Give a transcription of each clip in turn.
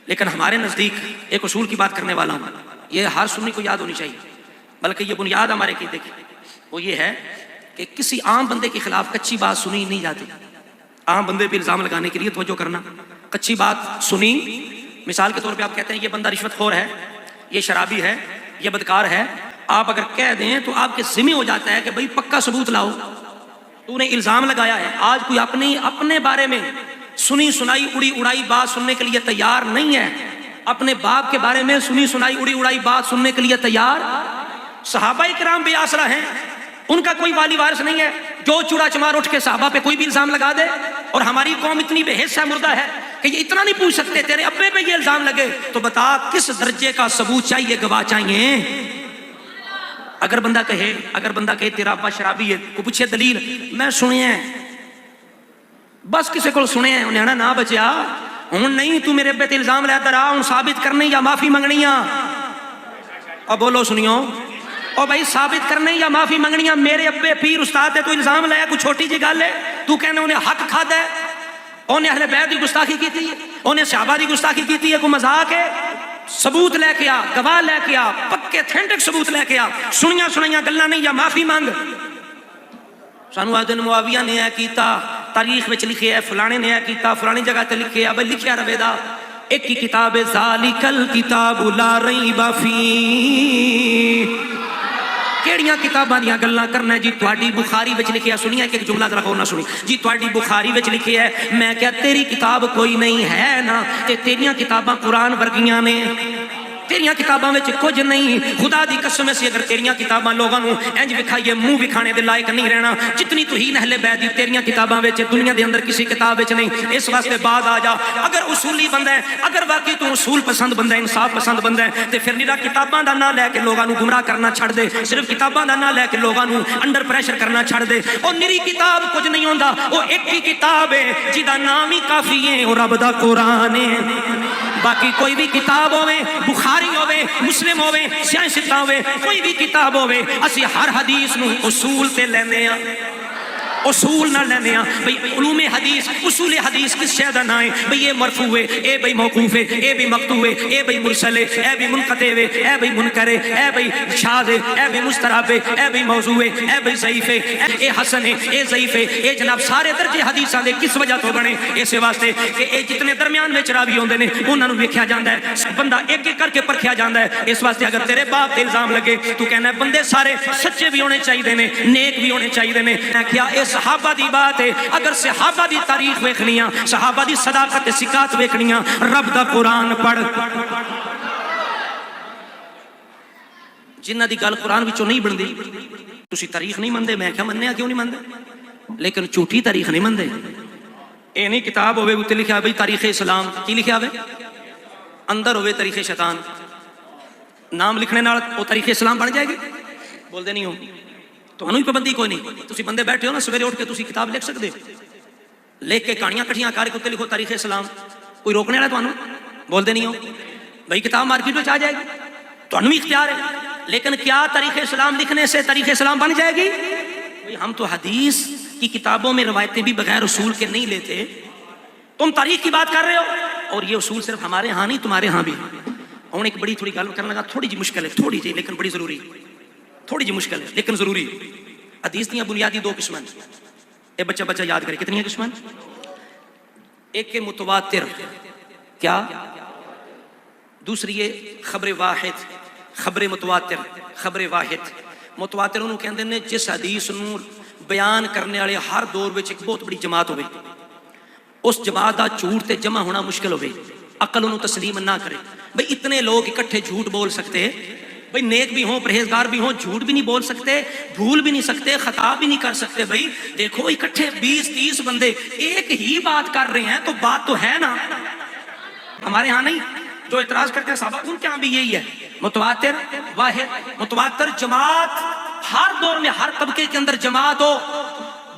لیکن ہمارے نزدیک ایک اصول کی بات کرنے والا ہوں، یہ ہر سنی کو یاد ہونی چاہیے، بلکہ یہ بنیاد ہمارے عقیدے کی، وہ یہ ہے کہ کسی عام بندے کے خلاف کچی بات سنی نہیں جاتی۔ عام بندے پہ الزام لگانے کے لیے توجہ کرنا، کچی بات سنی، مثال کے طور پہ آپ کہتے ہیں یہ بندہ رشوت خور ہے، یہ شرابی ہے، یہ بدکار ہے، آپ اگر کہہ دیں تو آپ کے ذمہ ہو جاتا ہے کہ بھئی پکا ثبوت لاؤ، تو نے الزام لگایا ہے۔ آج کوئی اپنے بارے میں سنی سنائی اڑی اڑائی بات سننے کے لیے تیار نہیں ہے، اپنے باپ کے بارے میں سنی سنائی اڑی اڑائی بات سننے کے لیے تیار۔ صحابہ کرام بے آسرا ہیں، ان کا کوئی والی وارث نہیں ہے، جو چوڑا چمار اٹھ کے صحابہ پہ کوئی بھی الزام لگا دے، اور ہماری قوم اتنی بے حس ہے، مردہ ہے کہ یہ اتنا نہیں پوچھ سکتے تیرے ابے پہ یہ الزام لگے تو بتا کس درجے کا ثبوت چاہیے، گواہ چاہیے۔ اگر بندہ کہے تیرا ابا شرابی ہے، کو پوچھے دلیل، میں سنے ہیں، بس کسی کو سنے ہیں، انہیں نہ بچیا ہوں نہیں، تو میرے ابے تے الزام لے کر آ، ہوں ثابت کرنے یا معافی منگنی آ، اور بولو سنیو، اور بھائی ثابت کرنے یا معافی منگنی آ، میرے ابے پیر استاد ہے، تو الزام لایا کوئی چھوٹی جی گل ہے، تو کہنے انہیں حق کھادا ہے، انہیں اہل بیت کی گستاخی کی تھی، انہیں صحابہ کی گستاخی کی تھی، کوئی مذاق ہے؟ ثبوت لے کے آ، گواہ لے کے آ، پکے تھینٹک ثبوت لے کے آ، سنیاں گلاں نہیں، یا معافی مانگ۔ سانو آج دن معاویہ نے اے کیتا، تاریخ وچ لکھے ہے، فلانے نے اے کیتا، فلانی جگہ تے لکھے ہے، بھئی لکھیا رہے دا، ایک ہی کتاب ہے، ذالک الکتاب لا ریب فیہ۔ کیڑیاں کتاباں دیاں گلاں کرنا ہے جی؟ تہاڈی بخاری وچ لکھیا، سنیا کہ ایک جملہ ذرا ہور نہ سنی جی، تہاڈی بخاری وچ لکھیا ہے، میں کیا تیری کتاب کوئی نہیں ہے نا، تے تیریاں کتاباں قرآن ورگیاں نے، تیریاں کتاباں وچ کچھ نہیں۔ خدا دی قسم سے اگر تیریاں کتاباں لوگاں نوں انج وکھائیے، منہ وکھانے دے لائق نہیں رہنا، جتنی توہین اہل بیت دی تیریاں کتاباں وچ دنیا دے اندر کسی کتاب وچ نہیں۔ اس واسطے بعد آ جا، اگر اصولی بندہ ہے، اگر واقعی تو اصول پسند بندہ ہے، انصاف پسند بندہ ہے، تے پھر نیرا کتاباں دا نام لے کے لوگاں نوں گمراہ کرنا چھڑ دے، صرف کتاباں دا نام لے کے لوگاں نوں انڈر پریشر کرنا چھڑ دے۔ او نری کتاب کچھ نہیں ہوندا، او ایک ہی کتاب ہے جدا نام ہی کافی ہے، او رب دا قرآن ہے۔ باقی کوئی بھی کتاب ہوئے، بخاری ہوئے، مسلم ہوئے، سیاستہ ہوئے، کوئی بھی کتاب ہوئے، اسی ہر حدیث نو اصول تے لینے ہیں، اصول نہ لینے ہیں۔ بھئی علوم حدیث، اصول حدیث کس شے دا نام ہے؟ بھئی یہ مرفوع ہے، اے بھئی موقوف ہے، اے بھئی مقطوع ہے، اے بھئی مرسل ہے، اے بھئی منقطع ہے، اے بھئی منکر ہے، اے بھئی شاذ ہے، اے بھئی مضطرب ہے، اے بھئی موضوع ہے، اے بھئی ضعیف ہے، اے حسن ہے، اے ضعیف ہے۔ اے جناب سارے درجے حدیثاں دے کس وجہ تو بنے؟ اس واسطے کہ اے جتنے درمیان وچ راوی ہوندے نے انہاں نوں ویکھیا جاندا ہے، بندہ ایک ایک کر کے پرکھیا جاندا ہے۔ اس واسطے اگر تیرے باپ تے الزام لگے تو کہنا ہے بندے سارے سچے بھی ہونے چاہیے نے، نیک بھی ہونے چاہیے نے۔ کیا اس صحابہ دی بات ہے؟ اگر صحابہ دی تاریخ ویکھنیاں، صحابہ دی صداقت سکات ویکھنیاں، رب دا قرآن پڑھ۔ جنہ دی گل قرآن وچوں نہیں بندی، تسی تاریخ نہیں مندے، میں کیا مننے کیوں نہیں مندے؟ لیکن جھوٹی تاریخ نہیں مندے۔ اے نہیں کتاب ہوئے اتنے لکھا بھئی تاریخ اسلام، کی لکھا ہوئے؟ اندر ہوئے تاریخ شیطان، نام لکھنے نال وہ تاریخ اسلام بن جائے گی؟ بول دے نہیں ہو تو انہوں ہی پابندی کوئی نہیں۔ تسی بندے بیٹھے ہو نا، سویرے اٹھ کے تسی کتاب لکھ سکتے ہو، لکھ کے کہانیاں کٹھیاں کر کے لکھو تاریخ اسلام، کوئی روکنے والا تمہیں؟ بول دے نہیں ہو بھائی کتاب مارکیٹ میں آ جائے گی، تمہیں بھی اختیار ہے، لیکن کیا تاریخ اسلام لکھنے سے تاریخ اسلام بن جائے گی؟ ہم تو حدیث کی کتابوں میں روایتیں بھی بغیر اصول کے نہیں لیتے، تم تاریخ کی بات کر رہے ہو، اور یہ اصول صرف ہمارے ہاں نہیں تمہارے ہاں بھی۔ اور ایک بڑی تھوڑی گل کرنے لگا، تھوڑی جی مشکل ہے، تھوڑی جی لیکن بڑی ضروری، تھوڑی جی مشکل ہے لیکن ضروری۔ حدیث دیاں بنیادی دو قسمیں، اے بچہ یاد کرے کتنی قسمیں؟ ایک متواتر، کیا؟ دوسری ہے خبر واحد، خبر متواتر، خبر واحد۔ متواتر انہوں کہندے نے جس حدیث نوں بیان کرنے والے ہر دور وچ ایک بہت بڑی جماعت ہوئے، اس جماعت دا جھوٹ تے جمع ہونا مشکل ہوئے، عقل انہوں تسلیم نہ کرے۔ بھئی اتنے لوگ اکٹھے جھوٹ بول سکتے، بھئی نیک بھی ہوں، پرہیزگار بھی ہوں، جھوٹ بھی نہیں بول سکتے، بھول بھی نہیں سکتے، خطا بھی نہیں کر سکتے۔ بھئی دیکھو اکٹھے 20-30 بندے ایک ہی بات کر رہے ہیں تو بات تو ہے نا۔ ہمارے ہاں نہیں، جو اعتراض کرتے ہیں صحابہ ان کے ہاں بھی یہی ہے، متواتر واحد، متواتر جماعت، ہر دور میں ہر طبقے کے اندر جماعت ہو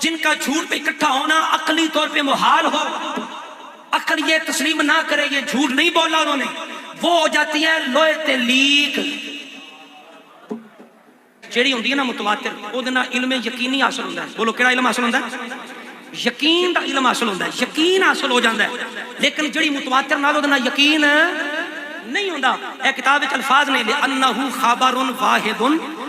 جن کا جھوٹ پہ اکٹھا ہونا عقلی طور پہ محال ہو، عقل یہ تسلیم نہ کرے یہ جھوٹ نہیں بولا انہوں نے، وہ ہو جاتی ہے لوہے تے لیک۔ جیڑی ہوندی ہے نا متواتر، او دے نال علم یقینی حاصل ہوندا ہے۔ بولو کیڑا علم حاصل ہوندا ہے؟ یقین دا علم حاصل ہوتا ہے، یقین حاصل ہو جاتا ہے، لیکن جڑی متواتر نال اودے نال یقین نہیں ہوندا۔ اے کتاب وچ الفاظ نے لأنہ خبر واحد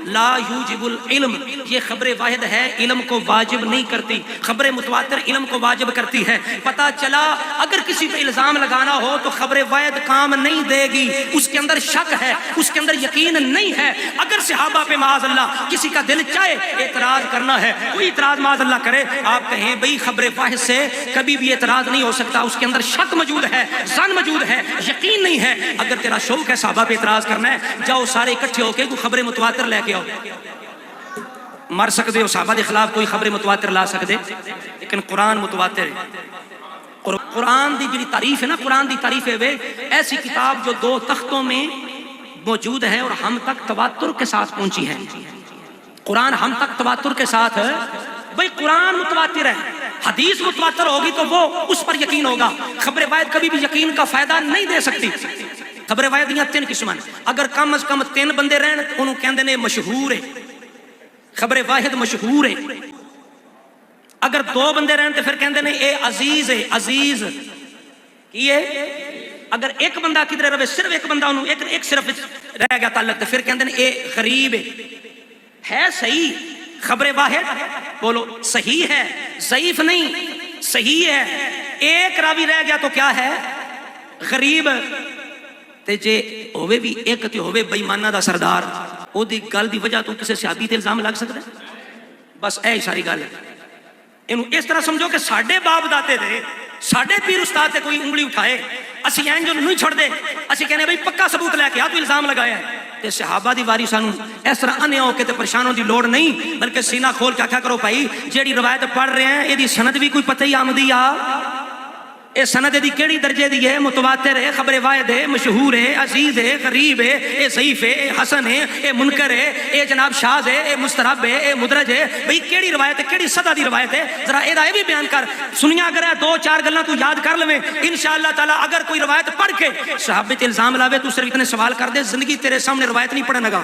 لا یوجب العلم، یہ خبر واحد ہے علم کو واجب نہیں کرتی، خبر متواتر علم کو واجب کرتی ہے۔ پتہ چلا اگر کسی پہ الزام لگانا ہو تو خبر واحد کام نہیں دے گی، اس کے اندر شک ہے، اس کے اندر یقین نہیں ہے۔ اگر صحابہ پہ معاذ اللہ کسی کا دل چاہے اعتراض کرنا ہے، کوئی اعتراض معاذ اللہ کرے، آپ کہیں بھئی خبر واحد سے کبھی بھی اعتراض نہیں ہو سکتا، اس کے اندر شک موجود ہے، ظن موجود ہے، یقین نہیں ہے۔ اگر تیرا شوق ہے صحابہ پہ اعتراض کرنا ہے، جاؤ سارے اکٹھے ہو کے کوئی خبر متواتر لے کے آؤ۔ مر سکتے ہو صحابہ کے خلاف کوئی خبر متواتر لا سکتے، لیکن قرآن متواتر ہے۔ قرآن دی جڑی تعریف ہے نا، قرآن دی تعریف ہے وہ ایسی کتاب جو 2 تختوں میں موجود ہے اور ہم تک تواتر کے ساتھ پہنچی ہے۔ قرآن ہم تک تواتر کے ساتھ ہے، بھئی قرآن متواتر ہے، حدیث متواتر ہوگی تو وہ اس پر یقین ہوگا۔ خبر واحد کبھی بھی یقین کا فائدہ نہیں دے سکتی۔ خبر واحد دیاں 3 قسم ہیں، اگر کم از کم 3 بندے رہن انہوں کہندے نے مشہور ہے، خبر واحد مشہور ہے۔ اگر 2 بندے رہن تو پھر کہندے نے اے عزیز ہے، عزیز کی ہے۔ اگر ایک بندہ کدھر رہے، صرف ایک بندہ انہوں ایک صرف رہ گیا تعلق، تو پھر کہندے نے اے غریب ہے صحیح۔ خبر واحد بولو صحیح ہے، ضعیف نہیں، صحیح ہے۔ ایک راوی رہ گیا تو کیا ہے؟ غریب۔ تے جے ہوئے بھی ایک تے ہوئے بے ایمانہ دا سردار، او دی گل دی وجہ تو کسے صحابی تے الزام لگ سکتا ہے؟ بس اے ساری گل ہے۔ انہوں اس طرح سمجھو کہ ساڑھے باپ داتے دے، ساڑھے پیر استاد تے کوئی انگلی اٹھائے، اسی این جو نہیں چھوڑ دے، اسی کہنے بھئی پکا ثبوت لے کے آ تو الزام لگایا ہے۔ تے صحابہ دی واری سانوں اس طرح انے ہو کے تے پریشانوں دی لوڑ نہیں، بلکہ سینہ کھول کے آکھا کرو بھائی جیڑی روایت پڑھ رہے ہیں یہ دی سند بھی کوئی پتہ ہی آمدی آ، اے سند دی کیڑی درجے دی ہے؟ متواتر ہے، خبر واحد ہے، مشہور ہے، عزیز ہے، غریب ہے، اے ضعیف ہے، اے حسن ہے، اے منکر ہے، اے جناب شاذ ہے، اے مسترب ہے، اے مدرج ہے۔ بھئی کیڑی روایت ہے، کیڑی صدا دی روایت ہے؟ ذرا اے دا بھی بیان کر۔ سنیا اگر ہے 2-4 گلاں تو یاد کر لویں انشاءاللہ تعالی۔ اگر کوئی روایت پڑھ کے صحابے تے الزام لاوے تو صرف اتنے سوال کر دے، زندگی تیرے سامنے روایت نہیں پڑھنے لگا،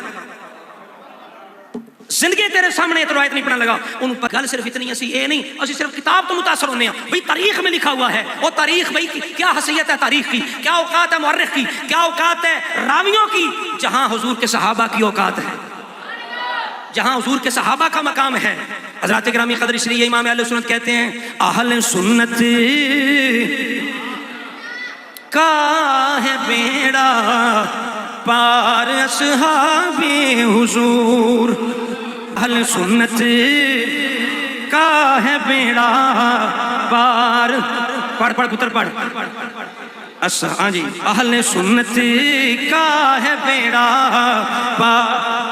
زندگی تیرے سامنے روایت نہیں پڑھنے لگا۔ ان پر گل صرف اتنی اسی اے نہیں، اسی صرف کتاب تو متاثر ہونے ہیں۔ بھئی تاریخ میں لکھا ہوا ہے، وہ تاریخ بھئی کیا حیثیت ہے تاریخ کی، کیا اوقات ہے مورخ کی، کیا اوقات ہے راویوں کی، جہاں حضور کے صحابہ کی اوقات ہے، جہاں حضور کے صحابہ کا مقام ہے۔ حضرات گرامی قدر، اس لیے امام اہل سنت کہتے ہیں اہل سنت کا ہے بیڑا پار اصحاب حضور، اہل سنت کا ہے بیڑا پار، پڑھ پتر پڑھ، ہاں جی، اہل سنت کا ہے بیڑا پار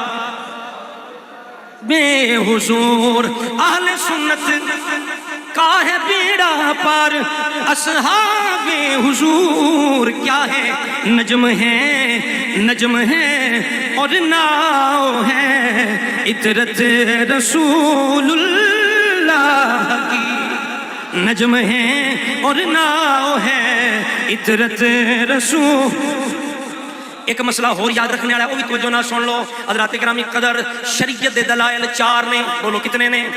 بے حضور، اہل سنت کا ہے بیڑا پار اصحاب حضور۔ کیا ہے؟ نجم ہے، نجم ہے اور ناؤ ہے، عطرت رسول اللہ کی، نجم ہے اور ناؤ ہے، عطرت رسول۔ ایک مسئلہ اور یاد رکھنے والا ہے، وہ بھی توجہ نہ سن لو حضرات گرامی قدر، شریعت دے دلائل 4 نے، بولو کتنے نے؟